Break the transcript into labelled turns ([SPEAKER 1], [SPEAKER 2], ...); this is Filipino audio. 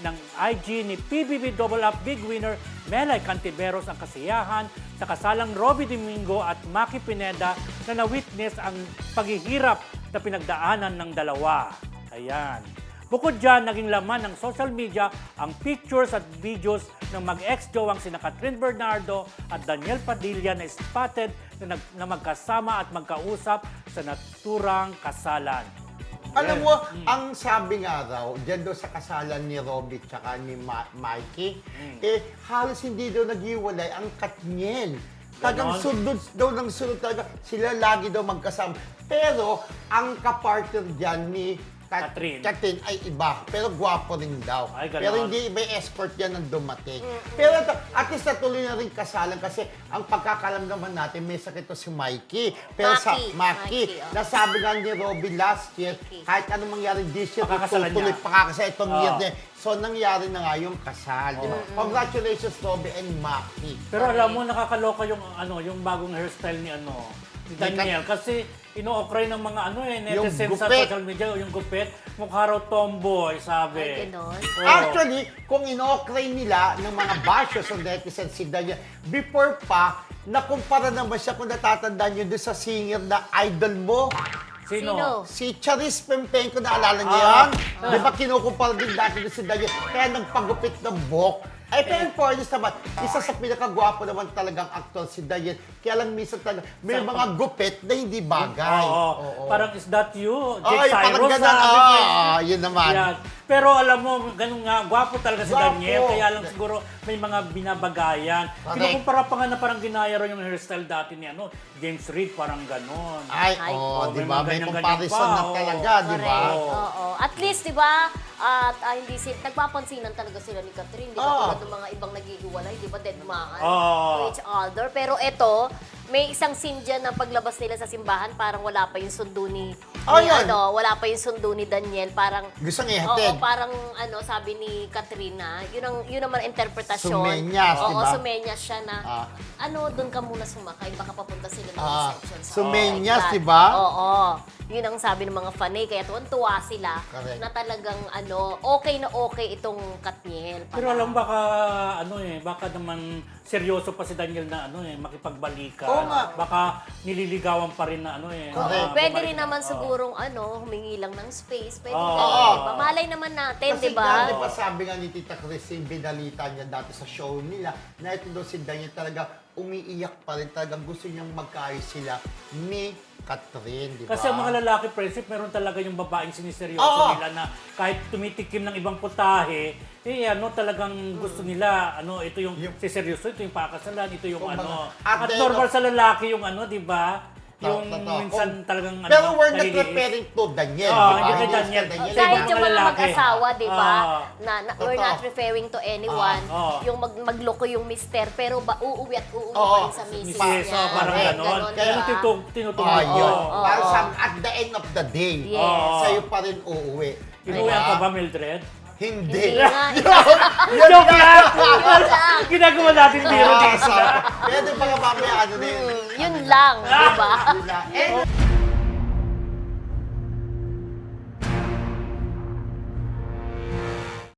[SPEAKER 1] ng IG ni PBB Double Up Big Winner Melay Cantiveros ang kasiyahan sa kasalang Robby Domingo at Maki Pineda na na-witness ang paghihirap na pinagdaanan ng dalawa. Ayan. Bukod dyan, naging laman ng social media ang pictures at videos ng mag-ex-jowang sina Catherine Bernardo at Daniel Padilla na spotted na magkasama at magkausap sa naturang kasalan.
[SPEAKER 2] Alam mo, ang sabi nga raw, dyan daw sa kasalan ni Robby tsaka ni Mikey, halos hindi daw naghiwalay ang Katniel. Tagang sunod daw ng sunod talaga. Sila lagi daw magkasama. Pero, ang kapartner dyan ni Catherine ay iba, pero gwapo rin daw.
[SPEAKER 1] Ay,
[SPEAKER 2] pero hindi may escort yan ang dumating. Pero at least natuloy na rin kasalan kasi ang pagkakalam naman natin, may sakit to si Mikey. Pero sa Maki, nasabi nga ni Robby last year, kahit anong mangyari this year, tuloy pakakasal itong year niya. So, nangyari na nga yung kasal. Diba? Congratulations, Robby and Maki.
[SPEAKER 1] Pero alam mo, nakakaloka yung yung bagong hairstyle ni ni Daniel. Kasi ino-okray ng mga netizens sa social media, yung gupit, mukha raw tomboy, sabi.
[SPEAKER 3] Ay, ganon.
[SPEAKER 2] Actually, kung ino-okray nila ng mga bashers o netizens si Daniel, before pa, nakumpara naman siya kung natatandaan nyo doon sa singer na idol mo.
[SPEAKER 1] Sino?
[SPEAKER 2] Si Charis Pempenko, naalala niyo yan? Di ba kinukumpara din dati doon si Daniel? Kaya nagpagupit ng buhok. Pero in fairness naman, isa sa pinakagwapo naman talagang aktor si Daniel. Kaya lang minsan talaga, may mga gupit na hindi bagay.
[SPEAKER 1] Oo. Parang, is that you?
[SPEAKER 2] Ay,
[SPEAKER 1] Jake
[SPEAKER 2] parang
[SPEAKER 1] Cyrus,
[SPEAKER 2] ganun. Yun naman.
[SPEAKER 1] Yan. Pero alam mo, ganun nga, gwapo talaga si
[SPEAKER 2] Gwapo.
[SPEAKER 1] Daniel. Kaya lang siguro may mga binabagayan. Kinukumpara pa nga na parang ginaya rin yung hairstyle dati ni James Reid, parang ganon.
[SPEAKER 2] Di ba? May
[SPEAKER 1] ganyan-ganyan
[SPEAKER 2] comparison
[SPEAKER 1] pa,
[SPEAKER 2] na talaga, di ba?
[SPEAKER 3] Oo. At least, di ba, at hindi nagpapansinan talaga sila ni Catherine, di ba? Tulad ng mga ibang naghihiwalay, di ba? Deadmaan to each other. Pero eto, may isang scene dyan na paglabas nila sa simbahan, parang wala pa yung sundo ni wala pa yung sundo ni Daniel. Parang
[SPEAKER 2] gustong ihatid.
[SPEAKER 3] Parang sabi ni Katrina, yun naman interpretasyon.
[SPEAKER 2] Sumenyas,
[SPEAKER 3] oo,
[SPEAKER 2] diba?
[SPEAKER 3] Sumenyas siya na, doon ka muna sumakay, baka papunta sila ng reception.
[SPEAKER 2] Sumenyas, diba?
[SPEAKER 3] Oo. Yun ang sabi ng mga fanay, kaya tuwan-tuwa sila na talagang okay na okay itong Katniel.
[SPEAKER 1] Pero alam baka naman seryoso pa si Daniel na makipagbalikan.
[SPEAKER 2] Oo nga.
[SPEAKER 1] Baka nililigawan pa rin na
[SPEAKER 3] Pwede rin naman sigurong humingi lang ng space. Pwede
[SPEAKER 2] Oo.
[SPEAKER 3] diba? Malay naman natin,
[SPEAKER 2] Kasi
[SPEAKER 3] diba?
[SPEAKER 2] di ba sabi nga ni Tita Christine, binalita niya dati sa show nila, na ito daw si Daniel talaga umiiyak pa rin. Talagang gusto niyang magkaayos sila ni Catherine, di ba?
[SPEAKER 1] Kasi ang mga lalaki, friendship, meron talaga yung babaeng siniseryoso nila na kahit tumitikim ng ibang putahe, talagang gusto nila, ito yung siseryoso, ito yung pakasalan, ito yung At normal sa lalaki yung di ba? Yung minsan talagang
[SPEAKER 2] Pero we're not referring to Daniel, di ba?
[SPEAKER 1] Hindi kay Daniel.
[SPEAKER 3] Kahit yung mga
[SPEAKER 1] lalaki.
[SPEAKER 3] mag-asawa, di ba? We're not referring to anyone. Yung magloko yung mister, pero uuwi at uuwi pa rin sa misis niya.
[SPEAKER 1] Parang ganon. Kaya tinutuloy yun.
[SPEAKER 2] Parang at the end of the day, sa'yo pa rin uuwi.
[SPEAKER 1] Inuwihan ka ba, Mildred?
[SPEAKER 2] Hindi.
[SPEAKER 1] Joke lang! Ginagawa natin biro dito.
[SPEAKER 2] Pwede ba nga mamaya
[SPEAKER 3] Yun lang, di ba?
[SPEAKER 2] Yun lang.